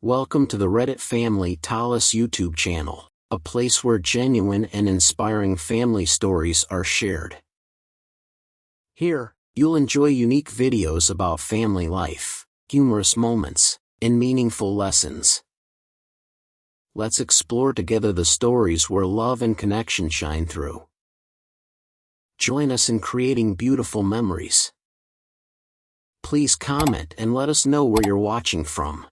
Welcome to the Reddit Family Tallis YouTube channel, a place where genuine and inspiring family stories are shared. Here, you'll enjoy unique videos about family life, humorous moments, and meaningful lessons. Let's explore together the stories where love and connection shine through. Join us in creating beautiful memories. Please comment and let us know where you're watching from.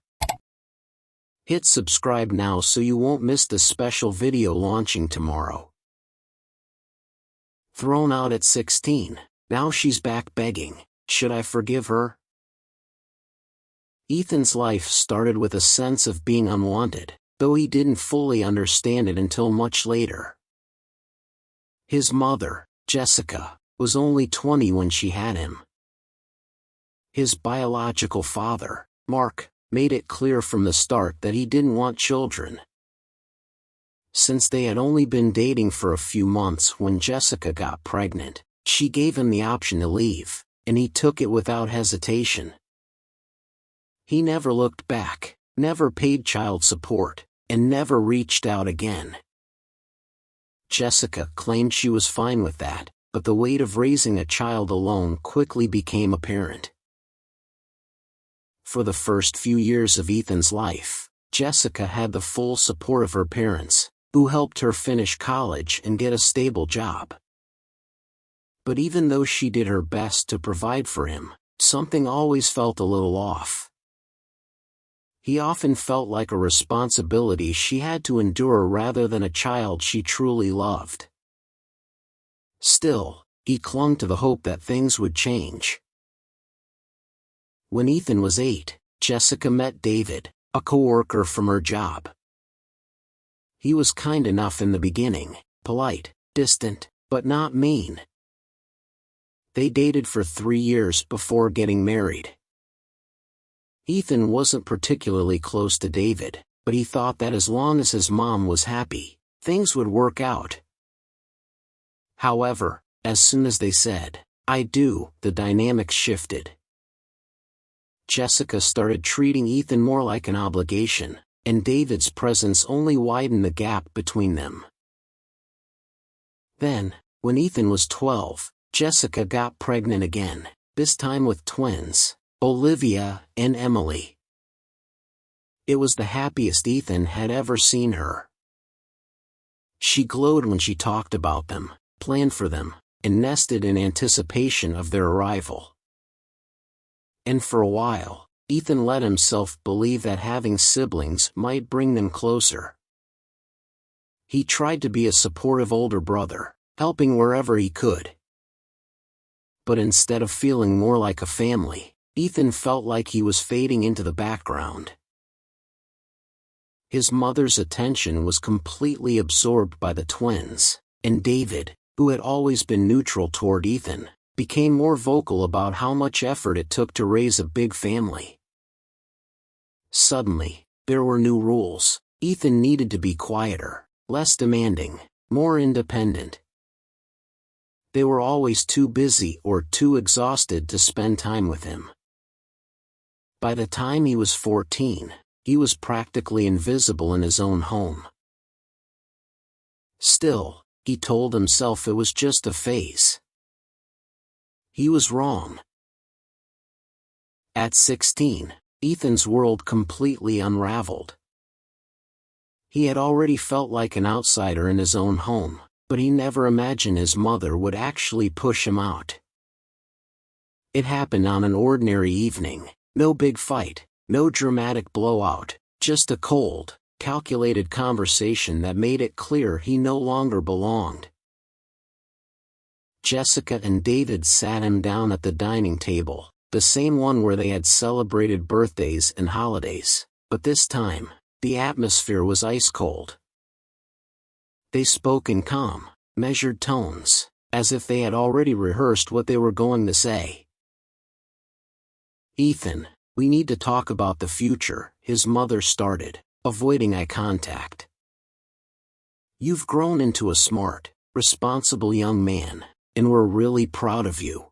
Hit subscribe now so you won't miss the special video launching tomorrow. Thrown out at 16, now she's back begging, should I forgive her? Ethan's life started with a sense of being unwanted, though he didn't fully understand it until much later. His mother, Jessica, was only 20 when she had him. His biological father, Mark, made it clear from the start that he didn't want children. Since they had only been dating for a few months when Jessica got pregnant, she gave him the option to leave, and he took it without hesitation. He never looked back, never paid child support, and never reached out again. Jessica claimed she was fine with that, but the weight of raising a child alone quickly became apparent. For the first few years of Ethan's life, Jessica had the full support of her parents, who helped her finish college and get a stable job. But even though she did her best to provide for him, something always felt a little off. He often felt like a responsibility she had to endure rather than a child she truly loved. Still, he clung to the hope that things would change. When Ethan was 8, Jessica met David, a coworker from her job. He was kind enough in the beginning, polite, distant, but not mean. They dated for 3 years before getting married. Ethan wasn't particularly close to David, but he thought that as long as his mom was happy, things would work out. However, as soon as they said, "I do," the dynamics shifted. Jessica started treating Ethan more like an obligation, and David's presence only widened the gap between them. Then, when Ethan was 12, Jessica got pregnant again, this time with twins, Olivia and Emily. It was the happiest Ethan had ever seen her. She glowed when she talked about them, planned for them, and nested in anticipation of their arrival. And for a while, Ethan let himself believe that having siblings might bring them closer. He tried to be a supportive older brother, helping wherever he could. But instead of feeling more like a family, Ethan felt like he was fading into the background. His mother's attention was completely absorbed by the twins, and David, who had always been neutral toward Ethan, became more vocal about how much effort it took to raise a big family. Suddenly, there were new rules. Ethan needed to be quieter, less demanding, more independent. They were always too busy or too exhausted to spend time with him. By the time he was 14, he was practically invisible in his own home. Still, he told himself it was just a phase. He was wrong. At 16, Ethan's world completely unraveled. He had already felt like an outsider in his own home, but he never imagined his mother would actually push him out. It happened on an ordinary evening, no big fight, no dramatic blowout, just a cold, calculated conversation that made it clear he no longer belonged. Jessica and David sat him down at the dining table, the same one where they had celebrated birthdays and holidays, but this time, the atmosphere was ice cold. They spoke in calm, measured tones, as if they had already rehearsed what they were going to say. "Ethan, we need to talk about the future," his mother started, avoiding eye contact. "You've grown into a smart, responsible young man, and we're really proud of you."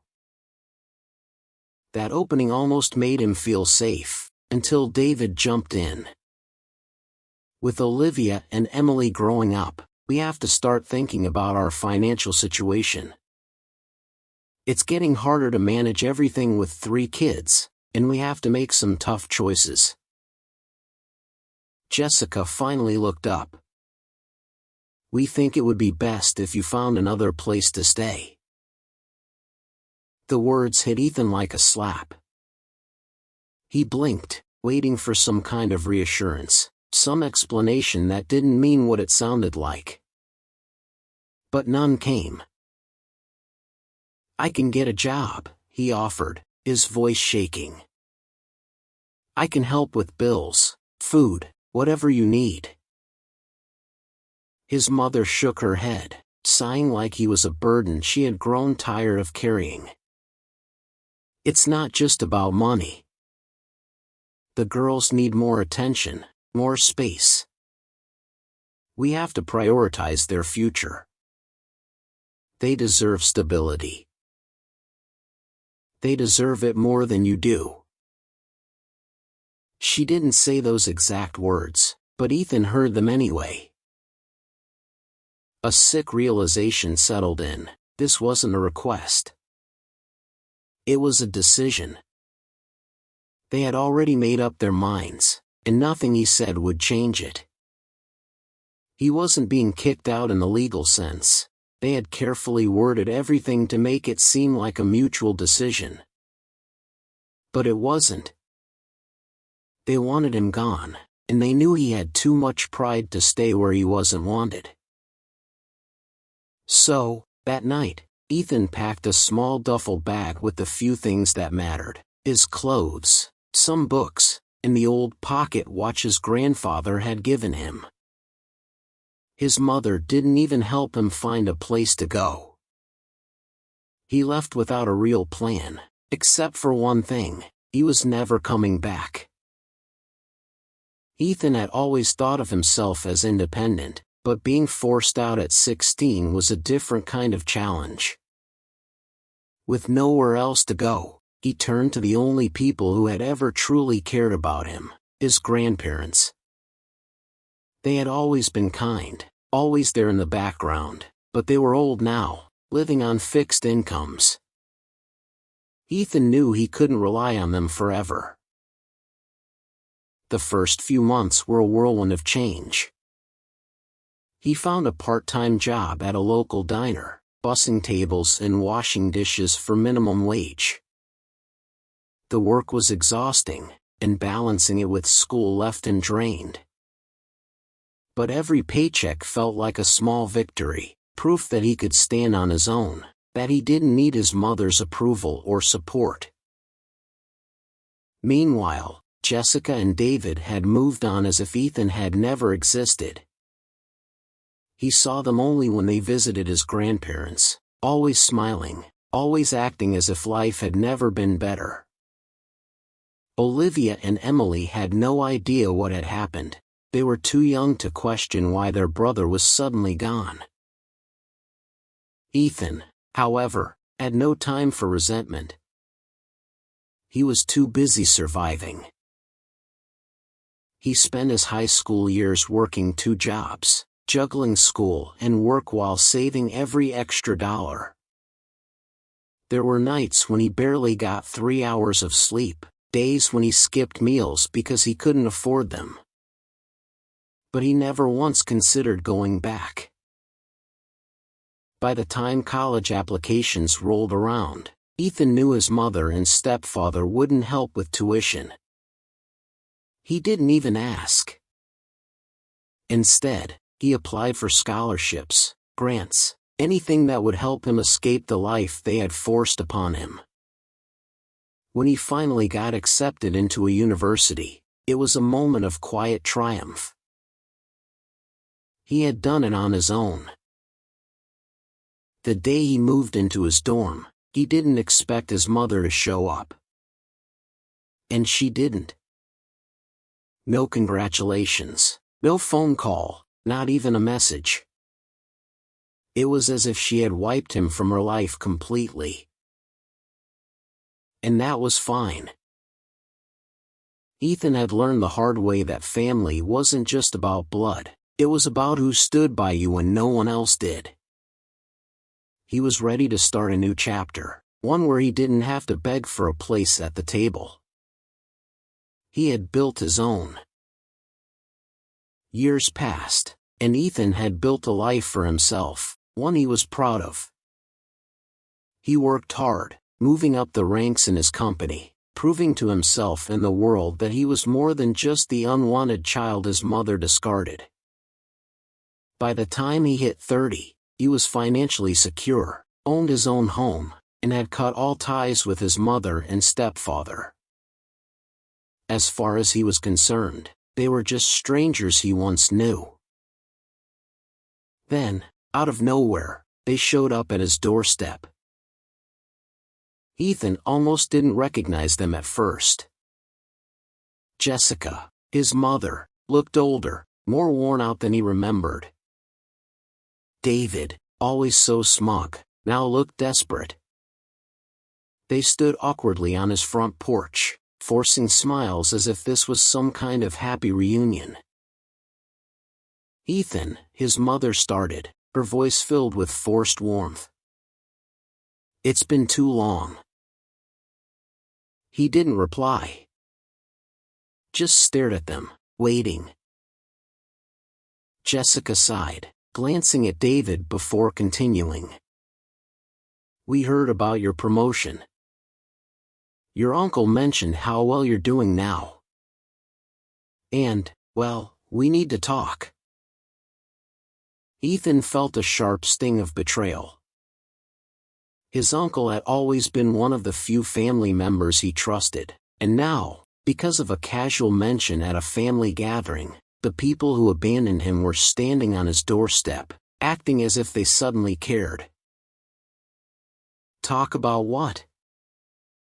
That opening almost made him feel safe, until David jumped in, With Olivia and Emily growing up, we have to start thinking about our financial situation. It's getting harder to manage everything with 3 kids, and we have to make some tough choices. Jessica finally looked up. We think it would be best if you found another place to stay. The words hit Ethan like a slap. He blinked, waiting for some kind of reassurance, some explanation that didn't mean what it sounded like. But none came. I can get a job, he offered, his voice shaking. I can help with bills, food, whatever you need. His mother shook her head, sighing like he was a burden she had grown tired of carrying. It's not just about money. The girls need more attention, more space. We have to prioritize their future. They deserve stability. They deserve it more than you do. She didn't say those exact words, but Ethan heard them anyway. A sick realization settled in. This wasn't a request. It was a decision. They had already made up their minds, and nothing he said would change it. He wasn't being kicked out in the legal sense. They had carefully worded everything to make it seem like a mutual decision. But it wasn't. They wanted him gone, and they knew he had too much pride to stay where he wasn't wanted. So, that night, Ethan packed a small duffel bag with the few things that mattered: his clothes, some books, and the old pocket watch his grandfather had given him. His mother didn't even help him find a place to go. He left without a real plan, except for one thing: he was never coming back. Ethan had always thought of himself as independent, but being forced out at 16 was a different kind of challenge. With nowhere else to go, he turned to the only people who had ever truly cared about him: his grandparents. They had always been kind, always there in the background, but they were old now, living on fixed incomes. Ethan knew he couldn't rely on them forever. The first few months were a whirlwind of change. He found a part-time job at a local diner, bussing tables and washing dishes for minimum wage. The work was exhausting, and balancing it with school left him drained. But every paycheck felt like a small victory, proof that he could stand on his own, that he didn't need his mother's approval or support. Meanwhile, Jessica and David had moved on as if Ethan had never existed. He saw them only when they visited his grandparents, always smiling, always acting as if life had never been better. Olivia and Emily had no idea what had happened. They were too young to question why their brother was suddenly gone. Ethan, however, had no time for resentment. He was too busy surviving. He spent his high school years working 2 jobs, juggling school and work while saving every extra dollar. There were nights when he barely got 3 hours of sleep, days when he skipped meals because he couldn't afford them. But he never once considered going back. By the time college applications rolled around, Ethan knew his mother and stepfather wouldn't help with tuition. He didn't even ask. Instead, he applied for scholarships, grants, anything that would help him escape the life they had forced upon him. When he finally got accepted into a university, it was a moment of quiet triumph. He had done it on his own. The day he moved into his dorm, he didn't expect his mother to show up. And she didn't. No congratulations, no phone call, not even a message. It was as if she had wiped him from her life completely. And that was fine. Ethan had learned the hard way that family wasn't just about blood, it was about who stood by you when no one else did. He was ready to start a new chapter, one where he didn't have to beg for a place at the table. He had built his own. Years passed, and Ethan had built a life for himself, one he was proud of. He worked hard, moving up the ranks in his company, proving to himself and the world that he was more than just the unwanted child his mother discarded. By the time he hit 30, he was financially secure, owned his own home, and had cut all ties with his mother and stepfather. As far as he was concerned, they were just strangers he once knew. Then, out of nowhere, they showed up at his doorstep. Ethan almost didn't recognize them at first. Jessica, his mother, looked older, more worn out than he remembered. David, always so smug, now looked desperate. They stood awkwardly on his front porch, forcing smiles as if this was some kind of happy reunion. "Ethan," his mother started, her voice filled with forced warmth. "It's been too long." He didn't reply. Just stared at them, waiting. Jessica sighed, glancing at David before continuing. "We heard about your promotion. Your uncle mentioned how well you're doing now. And, well, we need to talk." Ethan felt a sharp sting of betrayal. His uncle had always been one of the few family members he trusted, and now, because of a casual mention at a family gathering, the people who abandoned him were standing on his doorstep, acting as if they suddenly cared. "Talk about what?"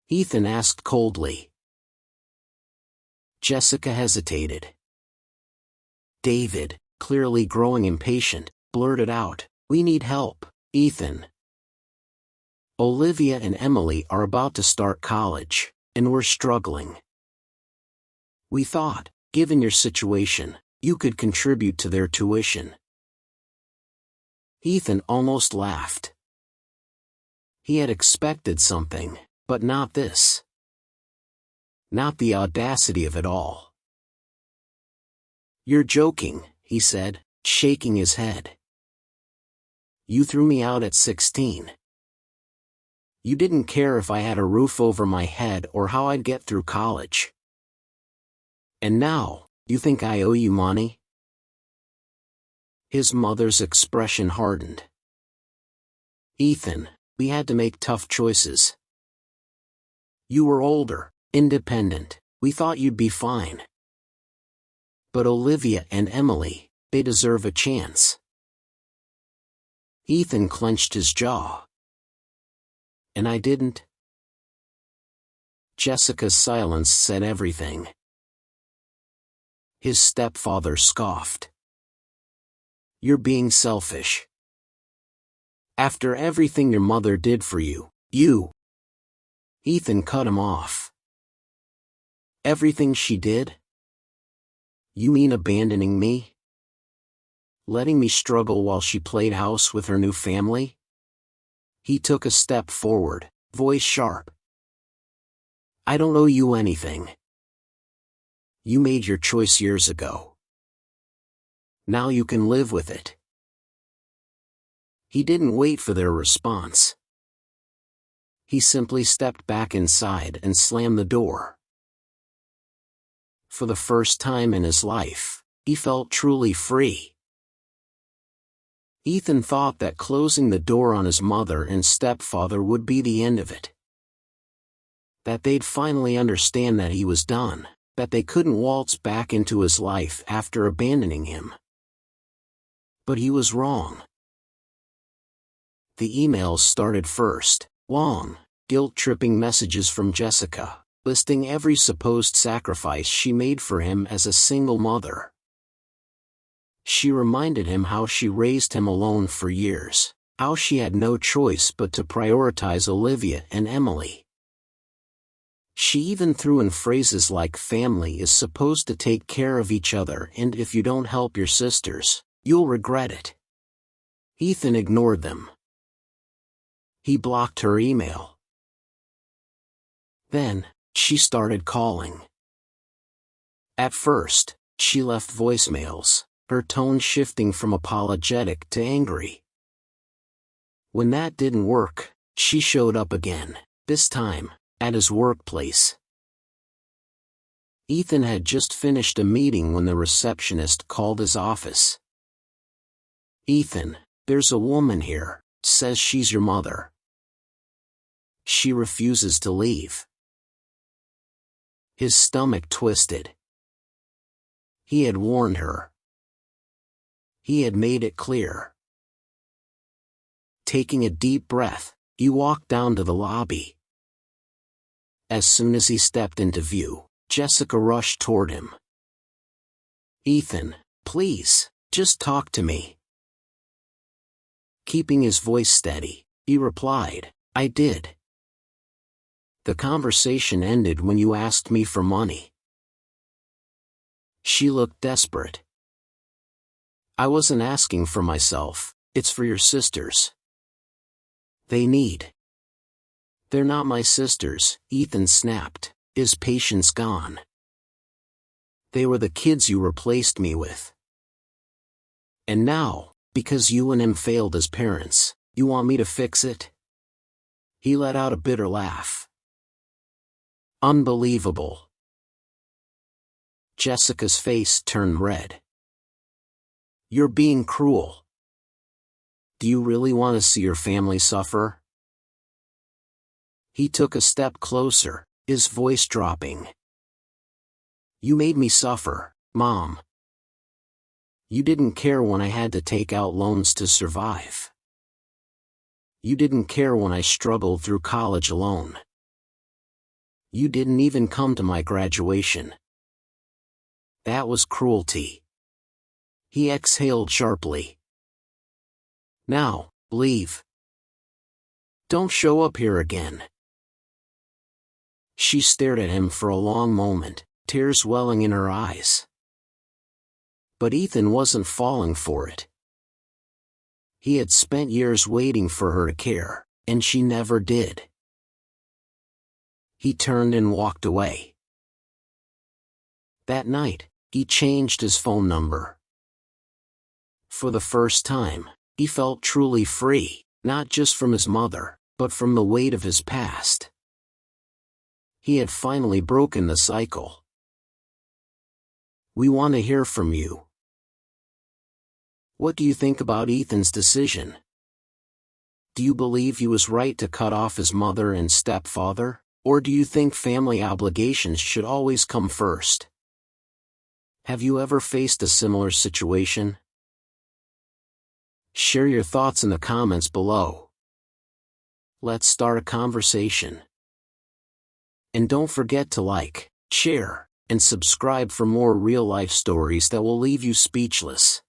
Ethan asked coldly. Jessica hesitated. David, clearly growing impatient, blurted out, "We need help, Ethan. Olivia and Emily are about to start college, and we're struggling. We thought, given your situation, you could contribute to their tuition." Ethan almost laughed. He had expected something, but not this. Not the audacity of it all. "You're joking," he said, shaking his head. "You threw me out at 16. You didn't care if I had a roof over my head or how I'd get through college. And now, you think I owe you money?" His mother's expression hardened. "Ethan, we had to make tough choices. You were older, independent, we thought you'd be fine. But Olivia and Emily, they deserve a chance." Ethan clenched his jaw. "And I didn't?" Jessica's silence said everything. His stepfather scoffed. "You're being selfish. After everything your mother did for you, you—" Ethan cut him off. "Everything she did? You mean abandoning me? Letting me struggle while she played house with her new family?" He took a step forward, voice sharp. "I don't owe you anything. You made your choice years ago. Now you can live with it." He didn't wait for their response. He simply stepped back inside and slammed the door. For the first time in his life, he felt truly free. Ethan thought that closing the door on his mother and stepfather would be the end of it. That they'd finally understand that he was done, that they couldn't waltz back into his life after abandoning him. But he was wrong. The emails started first, long, guilt-tripping messages from Jessica, listing every supposed sacrifice she made for him as a single mother. She reminded him how she raised him alone for years, how she had no choice but to prioritize Olivia and Emily. She even threw in phrases like family is supposed to take care of each other and if you don't help your sisters, you'll regret it. Ethan ignored them. He blocked her email. Then, she started calling. At first, she left voicemails, her tone shifting from apologetic to angry. When that didn't work, she showed up again, this time, at his workplace. Ethan had just finished a meeting when the receptionist called his office. "Ethan, there's a woman here, says she's your mother. She refuses to leave." His stomach twisted. He had warned her. He had made it clear. Taking a deep breath, he walked down to the lobby. As soon as he stepped into view, Jessica rushed toward him. "Ethan, please, just talk to me." Keeping his voice steady, he replied, "I did. The conversation ended when you asked me for money." She looked desperate. "I wasn't asking for myself, it's for your sisters. They need." "They're not my sisters," Ethan snapped, his patience gone. "They were the kids you replaced me with. And now, because you and him failed as parents, you want me to fix it?" He let out a bitter laugh. "Unbelievable." Jessica's face turned red. "You're being cruel. Do you really want to see your family suffer?" He took a step closer, his voice dropping. "You made me suffer, Mom. You didn't care when I had to take out loans to survive. You didn't care when I struggled through college alone. You didn't even come to my graduation. That was cruelty." He exhaled sharply. "Now, leave. Don't show up here again." She stared at him for a long moment, tears welling in her eyes. But Ethan wasn't falling for it. He had spent years waiting for her to care, and she never did. He turned and walked away. That night, he changed his phone number. For the first time, he felt truly free, not just from his mother, but from the weight of his past. He had finally broken the cycle. We want to hear from you. What do you think about Ethan's decision? Do you believe he was right to cut off his mother and stepfather, or do you think family obligations should always come first? Have you ever faced a similar situation? Share your thoughts in the comments below. Let's start a conversation. And don't forget to like, share, and subscribe for more real-life stories that will leave you speechless.